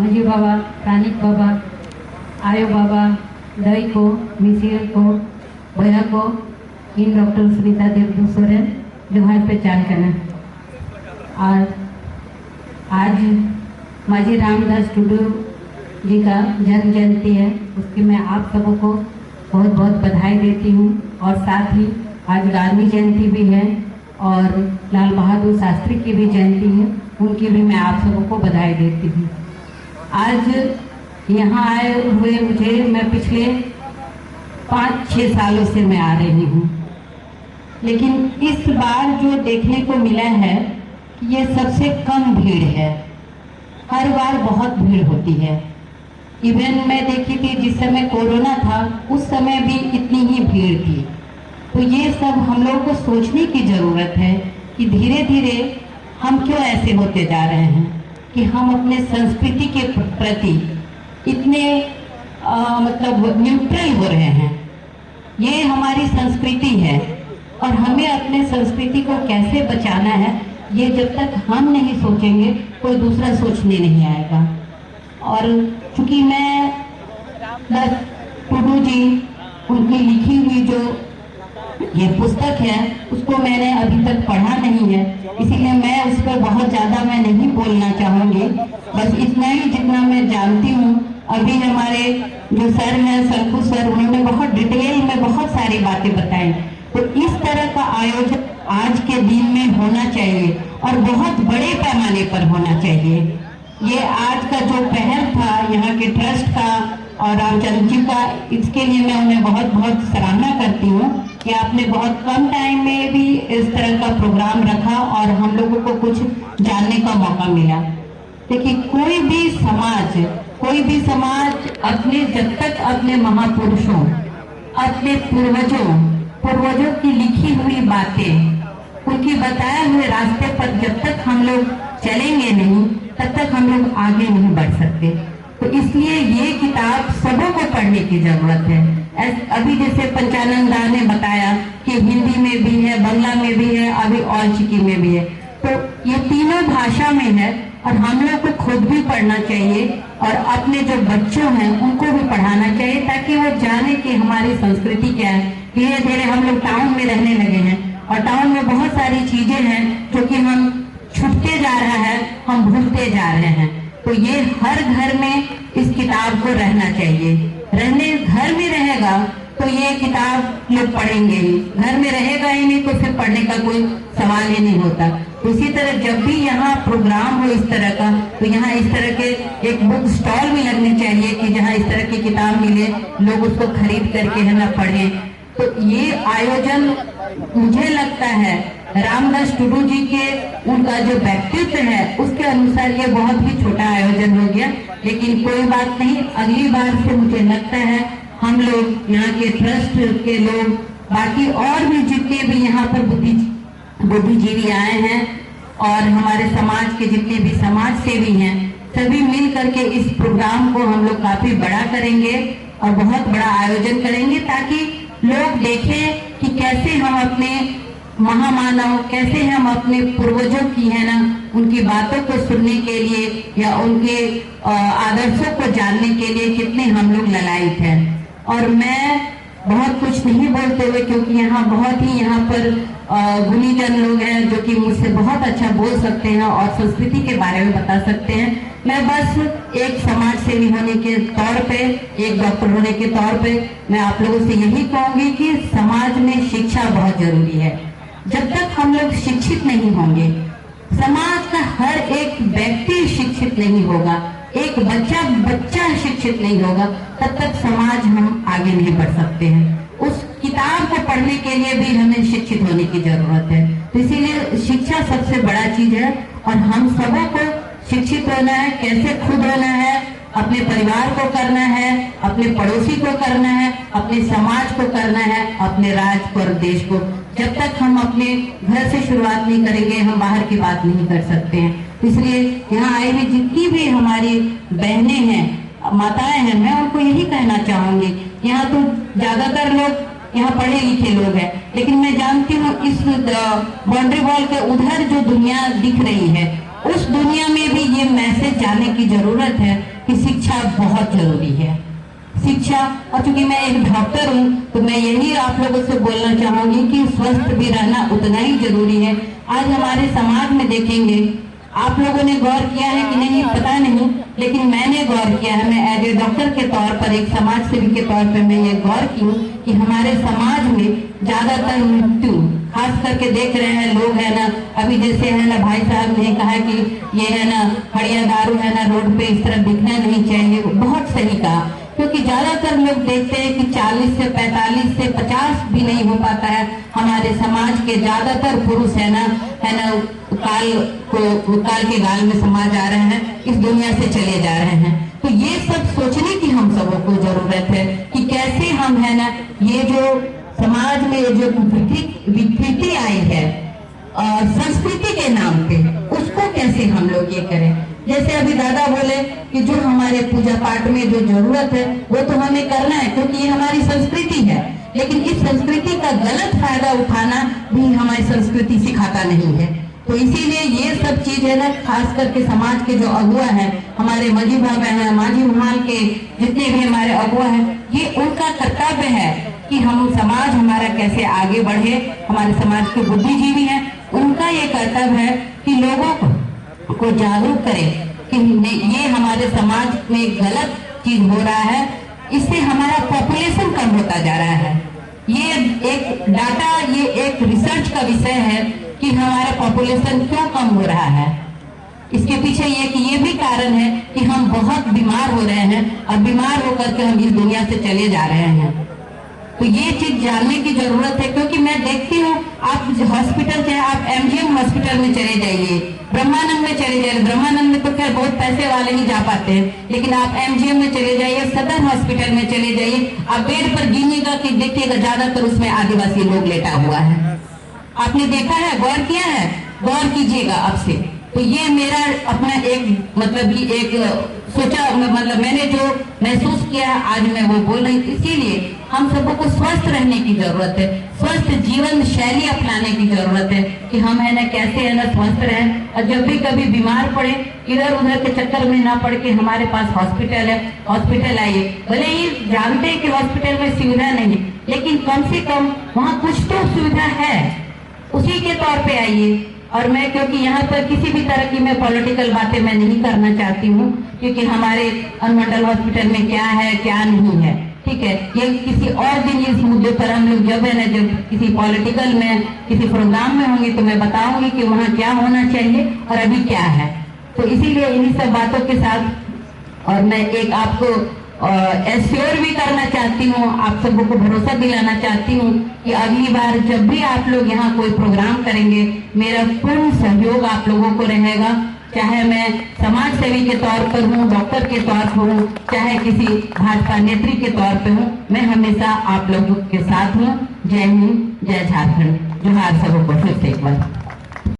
मुझे बाबा, कानिक बाबा, आयो बाबा, दई को, मिसिर को, भैया को, इन डॉक्टर सुनीता देव सोरेन जोहार पे चाल करना। और आज माझी रामदास टुडू जी का जन्म जयंती है, उसकी मैं आप सबों को बहुत बहुत बधाई देती हूँ। और साथ ही आज गांधी जयंती भी है और लाल बहादुर शास्त्री की भी जयंती है, उनकी भी मैं आप सबों को बधाई देती हूँ। आज यहाँ आए हुए मैं पिछले 5-6 सालों से मैं आ रही हूँ, लेकिन इस बार जो देखने को मिला है कि ये सबसे कम भीड़ है। हर बार बहुत भीड़ होती है। इवन मैं देखी थी जिस समय कोरोना था उस समय भी इतनी ही भीड़ थी। तो ये सब हम लोगों को सोचने की ज़रूरत है कि धीरे धीरे हम क्यों ऐसे होते जा रहे हैं कि हम अपने संस्कृति के प्रति इतने मतलब न्यूट्रल हो रहे हैं। ये हमारी संस्कृति है और हमें अपने संस्कृति को कैसे बचाना है, ये जब तक हम नहीं सोचेंगे कोई दूसरा सोचने नहीं आएगा। और चूँकि मैं रामदास टुडू जी उनकी लिखी हुई जो ये पुस्तक है उसको मैंने अभी तक पढ़ा नहीं है, इसीलिए मैं उस पर बहुत ज़्यादा मैं नहीं बोलना चाहूँगी। बस इतना ही जितना मैं जानती हूँ। अभी हमारे जो सर हैं शंकु सर, उन्होंने बहुत डिटेल में बहुत सारी बातें बताई। तो इस तरह का आयोजन आज के दिन में होना चाहिए और बहुत बड़े पैमाने पर होना चाहिए। ये आज का जो पहल था यहाँ के ट्रस्ट का और रामचंद्र जी का, इसके लिए मैं उन्हें बहुत बहुत सराहना करती हूँ कि आपने बहुत कम टाइम में भी इस तरह का प्रोग्राम रखा और हम लोगों को कुछ जानने का मौका मिला। देखिए कोई भी समाज अपने जब तक अपने महापुरुषों, अपने पूर्वजों की लिखी हुई बातें, उनकी बताए हुए रास्ते पर जब तक हम लोग चलेंगे नहीं तब तक हम लोग आगे नहीं बढ़ सकते। तो इसलिए ये किताब सबों को पढ़ने की जरूरत है। अभी जैसे पंचानंद दा ने बताया कि हिंदी में भी है, बांग्ला में भी है, अभी औचिकी में भी है। तो ये तीनों भाषा में है और हम लोग को खुद भी पढ़ना चाहिए और अपने जो बच्चों हैं उनको भी पढ़ाना चाहिए ताकि वो जाने कि हमारी संस्कृति क्या है। धीरे धीरे हम लोग टाउन में रहने लगे हैं और टाउन में बहुत सारी चीजें हैं जो कि हम छूटते जा रहा है, हम भूलते जा रहे हैं। तो ये हर घर में इस किताब को रहना चाहिए। घर में रहेगा तो ये किताब लोग पढ़ेंगे ही, घर में रहेगा ही नहीं तो फिर पढ़ने का कोई सवाल ही नहीं होता। तो इसी तरह जब भी यहाँ प्रोग्राम हो इस तरह का, तो यहाँ इस तरह के एक बुक स्टॉल भी लगने चाहिए कि जहाँ इस तरह की किताब मिले, लोग उसको खरीद करके है ना पढ़ें। तो ये आयोजन मुझे लगता है रामदास टुडू जी के उनका जो व्यक्तित्व है उसके अनुसार ये बहुत ही छोटा आयोजन हो गया, लेकिन कोई बात नहीं। अगली बार से मुझे लगता है हम लोग यहाँ के ट्रस्ट के लोग, बाकी और भी जितने भी यहाँ पर बुद्धिजीवी आए हैं और हमारे समाज के जितने भी समाज सेवी हैं, सभी मिल करके इस प्रोग्राम को हम लोग काफी बड़ा करेंगे और बहुत बड़ा आयोजन करेंगे ताकि लोग देखें कि कैसे हम अपने महामानव, कैसे हम अपने पूर्वजों की है ना उनकी बातों को सुनने के लिए या उनके आदर्शों को जानने के लिए कितने हम लोग ललायित हैं। और मैं बहुत कुछ नहीं बोलते हुए, क्योंकि यहाँ बहुत ही यहाँ पर गुणीजन लोग हैं जो कि मुझसे बहुत अच्छा बोल सकते हैं और संस्कृति के बारे में बता सकते हैं। मैं बस एक समाज सेवी होने के तौर पे, एक डॉक्टर होने के तौर पे मैं आप लोगों से यही कहूंगी कि समाज में शिक्षा बहुत जरूरी है। जब तक हम लोग शिक्षित नहीं होंगे, समाज का हर एक व्यक्ति शिक्षित नहीं होगा, एक बच्चा शिक्षित नहीं होगा, तब तक समाज हम आगे नहीं बढ़ सकते हैं। उस किताब को पढ़ने के लिए भी हमें शिक्षित होने की जरूरत है। तो इसीलिए शिक्षा सबसे बड़ा चीज है और हम सबों को शिक्षित होना है। कैसे खुद होना है, अपने परिवार को करना है, अपने पड़ोसी को करना है, अपने समाज को करना है, अपने राज्य को और देश को। जब तक हम अपने घर से शुरुआत नहीं करेंगे, हम बाहर की बात नहीं कर सकते हैं। इसलिए यहाँ आई हुई जितनी भी हमारी बहनें हैं, माताएं हैं, मैं उनको यही कहना चाहूंगी। यहाँ तो ज्यादातर लोग यहाँ पढ़े लिखे लोग हैं, लेकिन मैं जानती हूँ इस बाउंड्री वॉल के उधर जो दुनिया दिख रही है उस दुनिया में भी ये मैसेज जाने की जरूरत है कि शिक्षा बहुत जरूरी है। शिक्षा, और चूंकि मैं एक डॉक्टर हूँ तो मैं यही आप लोगों से बोलना चाहूंगी कि स्वस्थ भी रहना उतना ही जरूरी है। आज हमारे समाज में देखेंगे, आप लोगों ने गौर किया है कि नहीं पता नहीं, लेकिन मैंने गौर किया है। मैं एज ए डॉक्टर के तौर पर, एक समाज सेवी के तौर पर मैं ये गौर की हूँ कि हमारे समाज में ज्यादातर मृत्यु, खास करके देख रहे हैं लोग है ना, अभी जैसे है ना भाई साहब ने कहा कि ये है ना हड़िया दारू है ना रोड पे इस तरह दिखना नहीं चाहिए, बहुत सही कहा। क्योंकि ज्यादातर लोग देखते हैं कि 40 से 45 से 50 भी नहीं हो पाता है। हमारे समाज के ज्यादातर पुरुष है ना काल के गाल में समा जा रहे हैं, इस दुनिया से चले जा रहे हैं। तो ये सब सोचने की हम सबों को जरूरत है कि कैसे हम है ना ये जो समाज में जो विकृति आई है संस्कृति के नाम पे, उसको कैसे हम लोग ये करें। जैसे अभी दादा बोले कि जो हमारे पूजा पाठ में जो जरूरत है वो तो हमें करना है क्योंकि ये हमारी संस्कृति है, लेकिन इस संस्कृति का गलत फायदा उठाना भी हमारी संस्कृति सिखाता नहीं है। तो इसीलिए ये सब चीज है ना, खास करके समाज के जो अगुआ है, हमारे मजी बाबा है, माजी महाल के जितने भी हमारे अगुआ है, ये उनका कर्तव्य है कि हम समाज हमारा कैसे आगे बढ़े। हमारे समाज के बुद्धिजीवी हैं, उनका ये कर्तव्य है कि लोगों को जागरूक करें कि ये हमारे समाज में गलत चीज हो रहा है, इससे हमारा पॉपुलेशन कम होता जा रहा है। ये एक डाटा, ये एक रिसर्च का विषय है कि हमारा पॉपुलेशन क्यों कम हो रहा है। इसके पीछे ये भी कारण है कि हम बहुत बीमार हो रहे हैं और बीमार होकर के हम इस दुनिया से चले जा रहे हैं। तो ये चीज जानने की जरूरत है, क्योंकि मैं देखती हूँ आप हॉस्पिटल चाहे आप एमजीएम हॉस्पिटल में चले जाइए, ब्रह्मानंद में चले जाइए, ब्रह्मानंद में तो खैर बहुत पैसे वाले ही जा पाते हैं, लेकिन आप एमजीएम में चले जाइए, सदर हॉस्पिटल में चले जाइए, आप बेड पर गिनिएगा कि देखिएगा ज्यादातर उसमें आदिवासी लोग लेटा हुआ है। आपने देखा है, गौर किया है, गौर कीजिएगा अब से। तो ये मेरा अपना एक मतलब ही एक सोचा, मतलब मैंने जो महसूस किया आज मैं वो बोल रही। इसीलिए हम सबको को स्वस्थ रहने की जरूरत है, स्वस्थ जीवन शैली अपनाने की जरूरत है कि हम है ना कैसे है ना स्वस्थ रहें, और जब भी कभी बीमार पड़े इधर उधर के चक्कर में ना पड़ के हमारे पास हॉस्पिटल है, हॉस्पिटल आइए। भले ही जानते हैं कि हॉस्पिटल में सुविधा नहीं, लेकिन कम से कम वहाँ कुछ तो सुविधा है, उसी के तौर पे आइए। और मैं क्योंकि यहाँ पर किसी भी तरह की मैं पॉलिटिकल बातें मैं नहीं करना चाहती हूँ, क्योंकि हमारे अनुमंडल हॉस्पिटल में क्या है क्या नहीं है, ठीक है, ये किसी और दिन इस मुद्दे पर हम लोग जब है ना जब किसी पॉलिटिकल में किसी प्रोग्राम में होंगे तो मैं बताऊंगी कि वहाँ क्या होना चाहिए और अभी क्या है। तो इसीलिए इन्हीं सब बातों के साथ और मैं एक आपको एश्योर भी करना चाहती हूँ, आप सबको को भरोसा दिलाना चाहती हूँ कि अगली बार जब भी आप लोग यहाँ कोई प्रोग्राम करेंगे, मेरा पूर्ण सहयोग आप लोगों को रहेगा। चाहे मैं समाज सेवी के तौर पर हूँ, डॉक्टर के तौर पर हूँ, चाहे किसी भाजपा नेत्री के तौर पर हूँ, मैं हमेशा आप लोगों के साथ हूँ। जय हिंद, जय झारखंड, जोहार सबको फिर से एक बार।